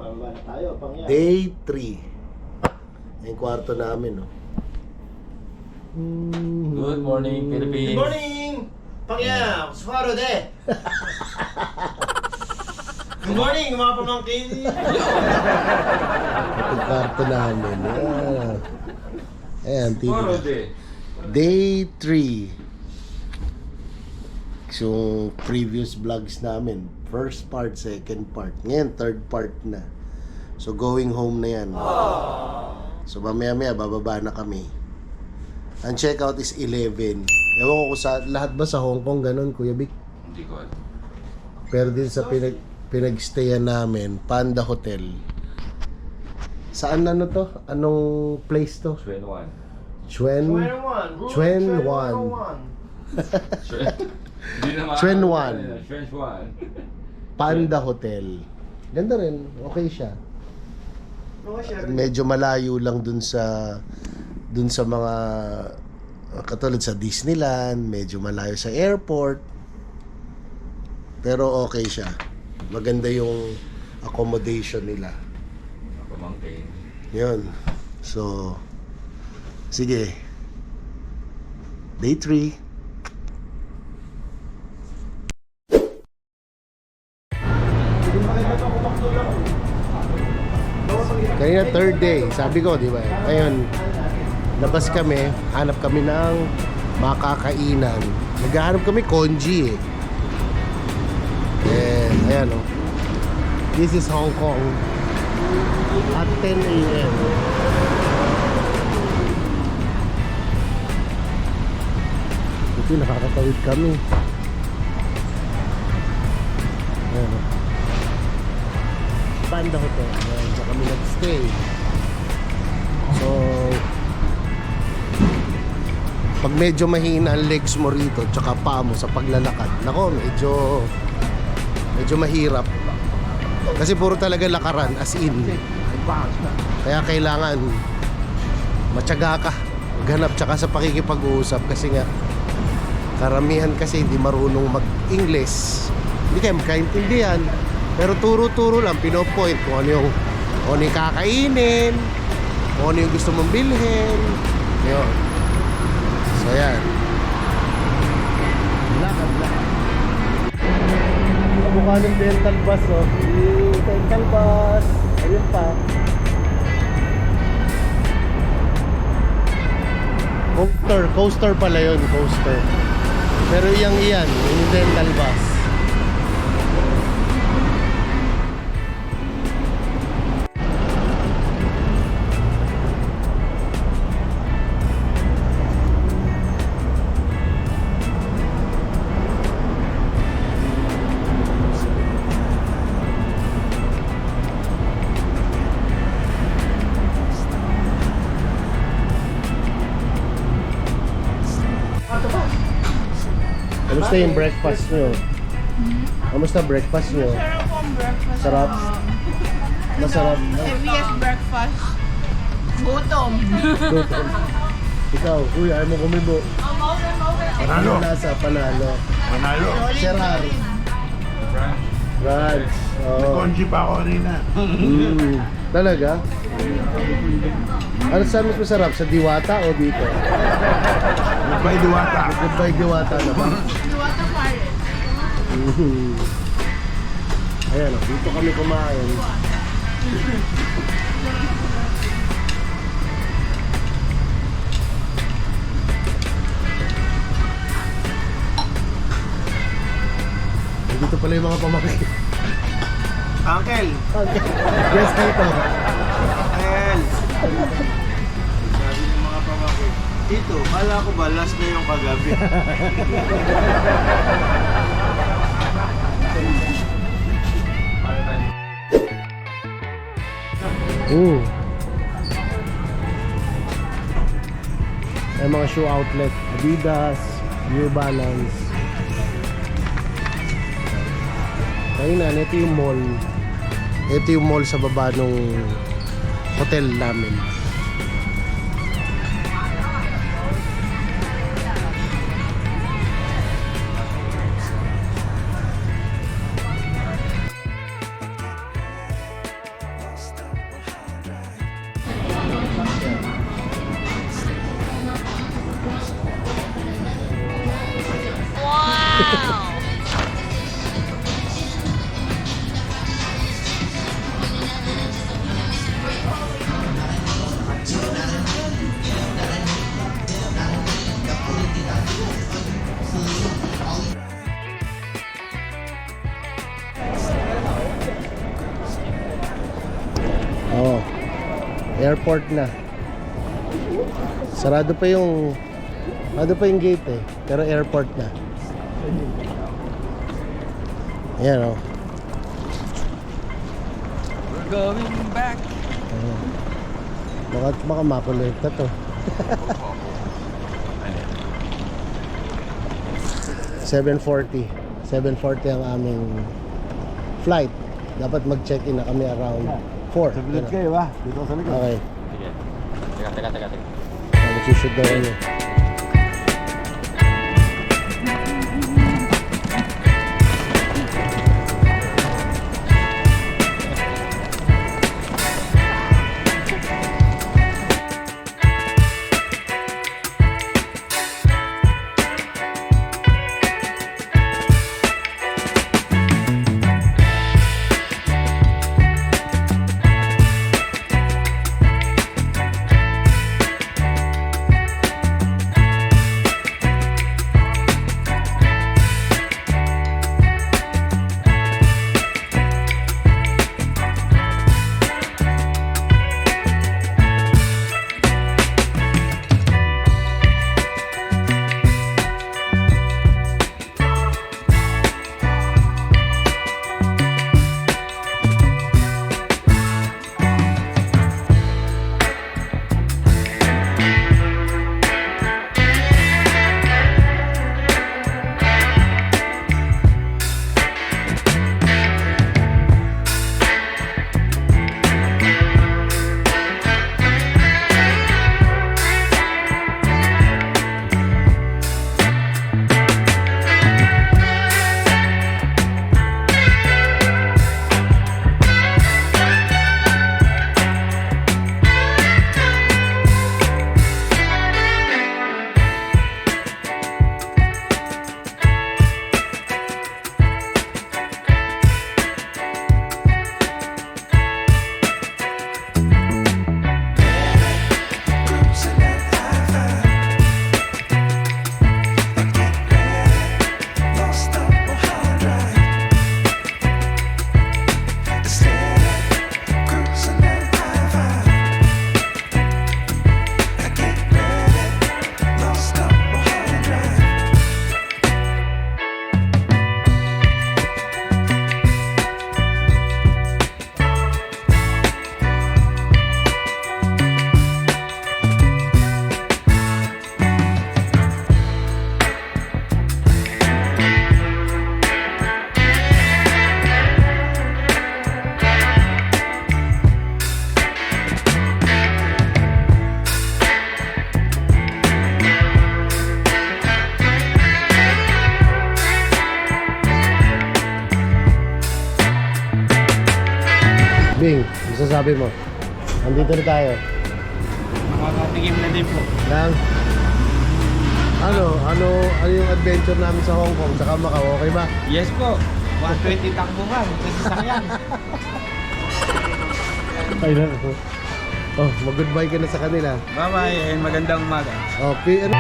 Pababa na tayo, pangyan. Day 3. Yung kwarto namin, no? Good morning, Philippines. Good morning! Pangyan, Sufaro de! Good morning, mga pamangkin! Yung kwarto namin. Ayan, TV Tomorrow na. day. Day 3. Yung previous vlogs namin, first part, second part. Ngayon, third part na. So, going home na yan. So, mamaya-maya, bababa na kami. Ang checkout is 11. Ewan ko sa lahat ba sa Hong Kong ganun, Kuya Vic? Hindi ko alam. Pero din sa pinagstayan namin, Panda Hotel. Saan ano to? Anong place to? 21. Chuen Wan. Hindi naman. Chuen Wan. Chuen Wan. Panda Hotel. Ganda rin. Okay siya. Medyo malayo lang dun sa mga katulad sa Disneyland, medyo malayo sa airport. Pero okay siya. Maganda yung accommodation nila. Pamangkin. Yun. So, sige. Day 3. Kanina third day, sabi ko, di ba? Ngayon, labas kami, hanap kami ng makakainan. Naghahanap kami congee ayan o. This is Hong Kong at 10 a.m. Ito, nakakatawid kami. Ayan o. Panda Hotel. Ayan, sa kami nag-stay. So, pag medyo mahina ang legs mo rito, tsaka paa mo sa paglalakad, nako, medyo mahirap. Kasi puro talaga lakaran, as in. Kaya kailangan matyaga ka, maghanap, tsaka sa pakikipag-uusap. Kasi nga, karamihan kasi hindi marunong mag-English. Hindi kayo magkaintindihan. Pero turo-turo lang, pinopoint kung ano yung kakainin, kung ano yung gusto mong bilhin. Yun. So yan. Lakad. Mukha ng dental bus, oh. Dental bus. Ayun pa. Coaster pala yun, coaster. Pero yung dental bus. Kamusta yung breakfast nyo? Kamusta breakfast nyo? Masarap ang breakfast. Sarap? Masarap? Heaviest breakfast. Gutom. Gutom. Ikaw, uy, ayaw mo kumibo. Panalo. Panalo. Serar. Brad. Nag-congee pa ako kanina. Talaga? Ano sa mas masarap? Sa Diwata o dito? Goodbye, Diwata. Goodbye Diwata na ba? Diwata Paris. Ayan o, dito kami kumain. Dito pala yung mga pamangkin. Uncle! Yes, dito. Uncle! Sabi ng mga pamangkin, Tito, kala ko ba last na yung kagabi? May mga shoe outlet, Adidas, New Balance. Kainan, ito yung mall. Ito yung mall sa baba nung hotel namin. Oh, airport na. Sarado pa yung gate eh, pero airport na. Ayan oh. We're going back. Baka makuloy ka to. 7:40 ang aming flight. Dapat mag-check-in na kami around 4. Saglit kayo ba? Dito sa likod. Okay. Sige. Teka. Mag-shoot daw yun. Bing, sasabi mo. Andito na tayo. Makakatigim na din po. Lang. Ano yung adventure namin sa Hong Kong saka Macau, okay ba? Yes po. 120 takbo nga. Sasakyan. Ay na. Oh, mag-goodbye ka na sa kanila. Bye-bye and magandang umaga. Oh, ano?